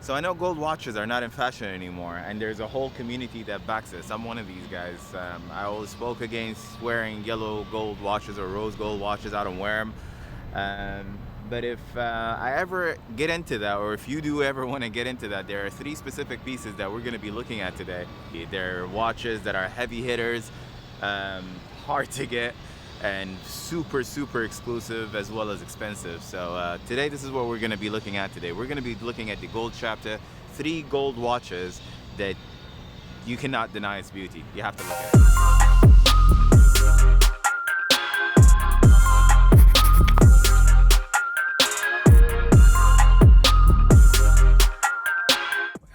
So I know gold watches are not in fashion anymore, and there's a whole community that backs this. I'm one of these guys. I always spoke against wearing yellow gold watches or rose gold watches. I don't wear them. But if I ever get into that, or if you do ever want to get into that, there are 3 specific pieces that we're going to be looking at today. They're watches that are heavy hitters, hard to get, and super exclusive as well as expensive. So today this is what we're going to be looking at today. We're going to be looking at the gold chapter, 3 gold watches that you cannot deny its beauty. You have to look at it.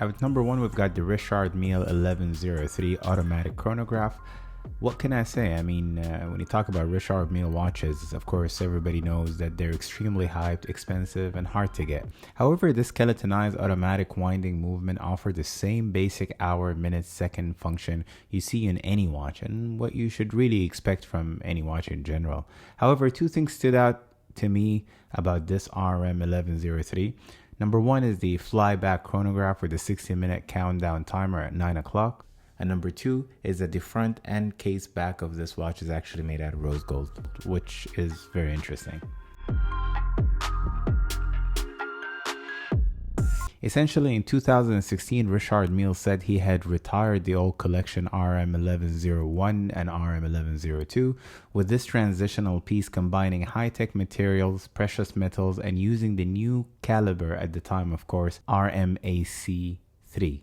At number 1, we've got the Richard Mille 1103 automatic chronograph. What can I say? I mean, when you talk about Richard Mille watches, of course, everybody knows that they're extremely hyped, expensive, and hard to get. However, this skeletonized automatic winding movement offers the same basic hour, minute, second function you see in any watch, and what you should really expect from any watch in general. However, 2 things stood out to me about this RM1103. Number 1 is the flyback chronograph with a 60-minute countdown timer at 9 o'clock. And number 2 is that the front and case back of this watch is actually made out of rose gold, which is very interesting. Essentially, in 2016, Richard Mille said he had retired the old collection RM1101 and RM1102, with this transitional piece combining high-tech materials, precious metals, and using the new caliber at the time, of course, RMAC3.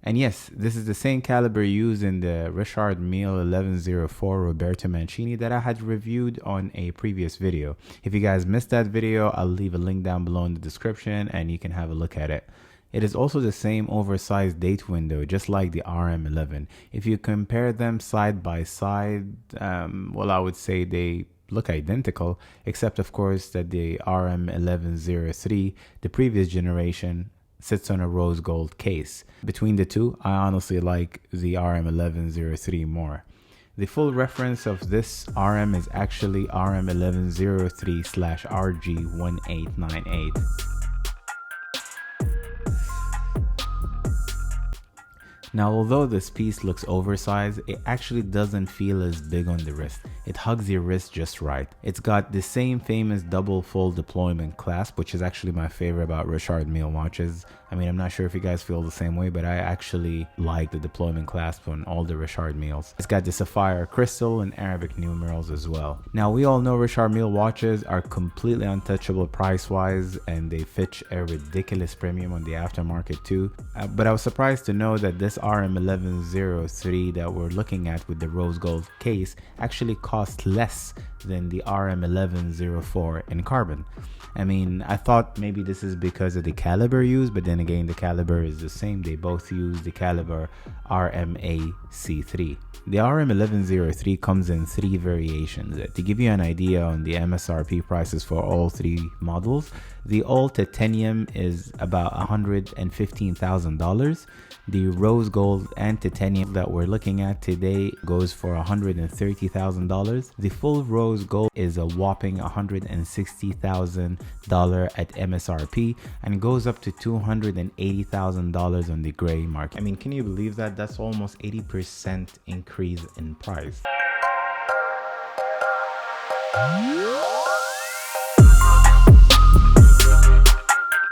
And yes, this is the same caliber used in the Richard Mille 1104 Roberto Mancini that I had reviewed on a previous video. If you guys missed that video, I'll leave a link down below in the description and you can have a look at it. It is also the same oversized date window, just like the RM11. If you compare them side by side, well, I would say they look identical, except of course that the RM1103, the previous generation, sits on a rose gold case. Between the 2, I honestly like the RM1103 more. The full reference of this RM is actually RM1103/RG1898. Now, although this piece looks oversized, it actually doesn't feel as big on the wrist. It hugs your wrist just right. It's got the same famous double full deployment clasp, which is actually my favorite about Richard Mille watches. I mean, I'm not sure if you guys feel the same way, but I actually like the deployment clasp on all the Richard Milles. It's got the sapphire crystal and Arabic numerals as well. Now, we all know Richard Mille watches are completely untouchable price-wise, and they fetch a ridiculous premium on the aftermarket too. But I was surprised to know that this RM1103 that we're looking at with the rose gold case actually cost less than the RM1104 in carbon. I mean, I thought maybe this is because of the caliber used, but then again, the caliber is the same. They both use the caliber RMAC3. The RM1103 comes in 3 variations. To give you an idea on the MSRP prices for all 3 models, the all titanium is about $115,000. The rose gold and titanium that we're looking at today goes for $130,000. The full rose gold is a whopping $160,000 at MSRP and goes up to $280,000 on the gray market. I mean, can you believe that? That's almost 80% increase in price.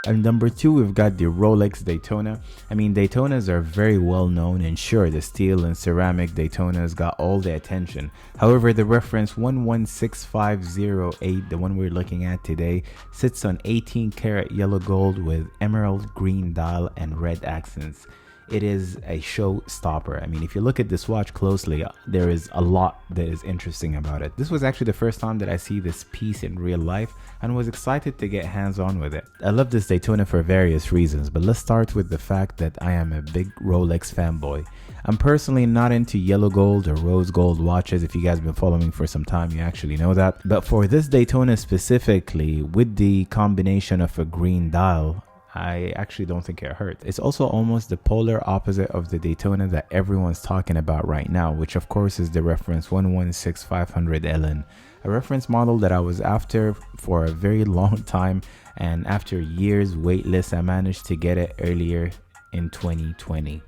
And number 2, we've got the Rolex Daytona. I mean, Daytonas are very well known, and sure, the steel and ceramic Daytonas got all the attention. However, the reference 116508, the one we're looking at today, sits on 18 karat yellow gold with emerald green dial and red accents. It is a showstopper. I mean, if you look at this watch closely, there is a lot that is interesting about it. This was actually the first time that I see this piece in real life and was excited to get hands-on with it. I love this Daytona for various reasons, but let's start with the fact that I am a big Rolex fanboy. I'm personally not into yellow gold or rose gold watches. If you guys have been following me for some time, you actually know that. But for this Daytona specifically, with the combination of a green dial, I actually don't think it hurt. It's also almost the polar opposite of the Daytona that everyone's talking about right now, which of course is the reference 116500 LN, a reference model that I was after for a very long time, and after years waitlist, I managed to get it earlier in 2020.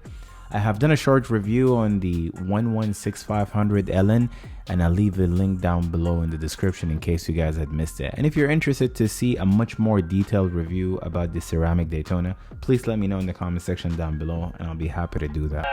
I have done a short review on the 116500 LN, and I'll leave the link down below in the description in case you guys had missed it. And if you're interested to see a much more detailed review about the ceramic Daytona, please let me know in the comment section down below, and I'll be happy to do that.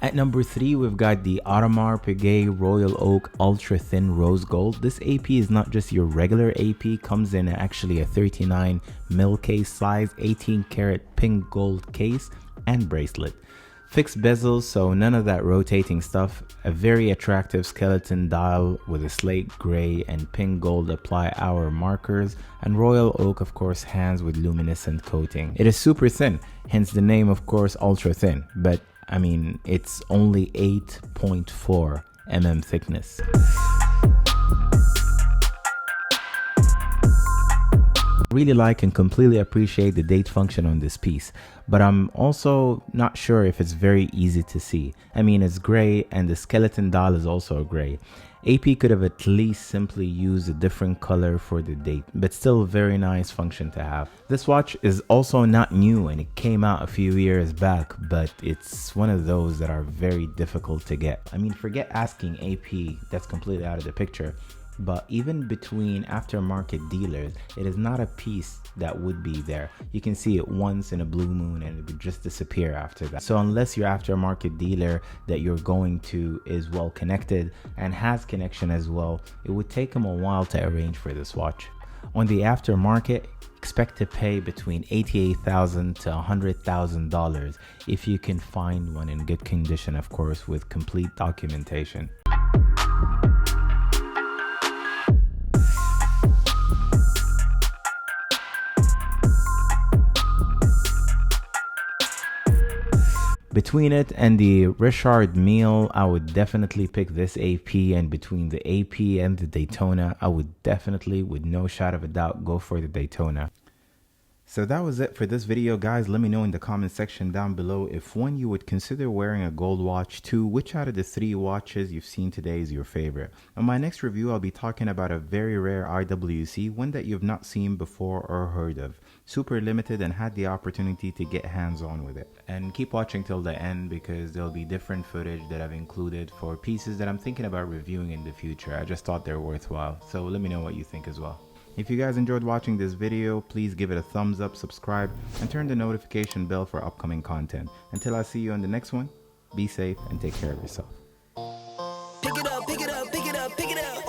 At number 3, we've got the Audemars Piguet Royal Oak Ultra Thin Rose Gold. This AP is not just your regular AP, comes in actually a 39 mil case size, 18 karat pink gold case and bracelet. Fixed bezels, so none of that rotating stuff. A very attractive skeleton dial with a slate gray and pink gold apply hour markers, and Royal Oak, of course, hands with luminescent coating. It is super thin, hence the name, of course, ultra thin, but I mean, it's only 8.4 mm thickness. Really like and completely appreciate the date function on this piece, but I'm also not sure if it's very easy to see. I mean, it's gray and the skeleton dial is also gray. AP could have at least simply used a different color for the date, but still a very nice function to have. This watch is also not new and it came out a few years back, but it's one of those that are very difficult to get. I mean, forget asking AP, that's completely out of the picture. But even between aftermarket dealers, it is not a piece that would be there. You can see it once in a blue moon and it would just disappear after that. So unless your aftermarket dealer that you're going to is well connected and has connection as well, it would take them a while to arrange for this watch. On the aftermarket, expect to pay between $88,000 to $100,000 if you can find one in good condition, of course, with complete documentation. Between it and the Richard Mille, I would definitely pick this AP, and between the AP and the Daytona, I would definitely, with no shadow of a doubt, go for the Daytona. So that was it for this video, guys. Let me know in the comment section down below if 1, you would consider wearing a gold watch, 2, which out of the 3 watches you've seen today is your favorite. On my next review, I'll be talking about a very rare IWC, one that you've not seen before or heard of. Super limited and had the opportunity to get hands-on with it. And keep watching till the end because there'll be different footage that I've included for pieces that I'm thinking about reviewing in the future. I just thought they're worthwhile. So let me know what you think as well. If you guys enjoyed watching this video, please give it a thumbs up, subscribe, and turn the notification bell for upcoming content. Until I see you on the next one, be safe and take care of yourself. Pick it up, pick it up, pick it up, pick it up.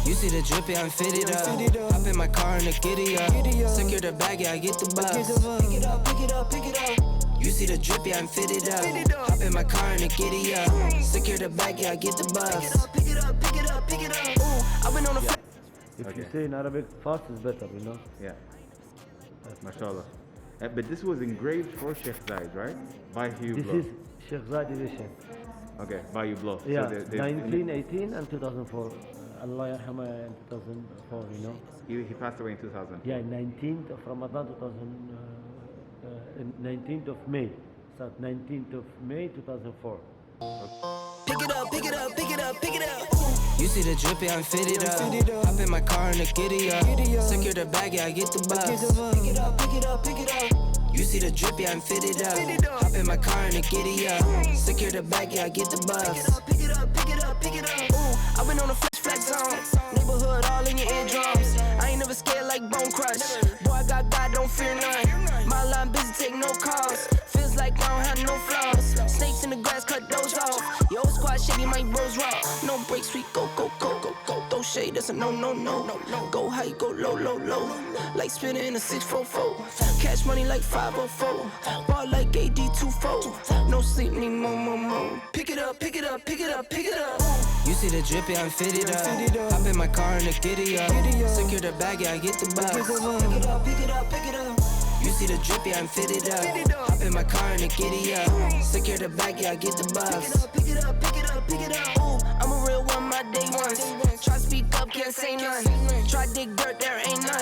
You see the drip, yeah, I'm fitted up. Hop in my car and the giddy up. Secure the bag, yeah, I get the bus. Pick it up, pick it up, pick it up. You see the drip, yeah, I'm fitted up. Hop in my car and the giddy up. Secure the bag, yeah, I get the bus. Pick it up, pick it up, pick it up. Ooh, I've been on the If you say in Arabic, fast is better, you know? Yeah. MashaAllah. But this was engraved for Sheikh Zayed, right? By Hublot. This is Sheikh Zayed edition. Okay, by Hublot. Yeah, So 1918 and 2004. Allah yarhamah in 2004, you know? he passed away in 2000. Yeah, 19th of Ramadan 19th of May. Start 19th of May 2004. pick it up, pick it up, pick it up, pick it up. You see the drip, yeah, I'm fitted up. Hop in my car and the giddy up. Secure the bag, yeah, I get the bus. Pick it up, pick it up, pick it up. You see the drip, yeah, I'm fitted up. Hop in my car and the giddy up. Secure the bag, yeah, I get the bus. Pick it up, pick it up, pick it up. Ooh, I've been on the flex zone. Neighborhood all in your eardrums. I ain't never scared like Bone Crush. Boy, I got God, don't fear none. My line busy, take no calls. Feels like I don't have no flaws. Snakes in the grass, cut those off. Yo, squad shady, my bros raw. No breaks, we go, go, go, go, go. Throw shade, that's a no, no, no, no, no. Go high, go low, low, low. Like spinning in a 644. Cash money like 504. Ball like AD24. No sleep, need more, more, more. Pick it up, pick it up, pick it up, pick it up. You see the drip, yeah, I'm fitted up. Hop in my car and the giddy up. Secure the bag, yeah, I get the bus. Pick it up, pick it up, pick it up. You see the drip, yeah, I'm fitted up. Hop in my car and the giddy up. Secure the bag, yeah, I get the bus. Pick it up, pick it up, pick it up. Ooh, I'm a real one, my day ones. Try speak up, can't say none. Try dig dirt, there ain't none.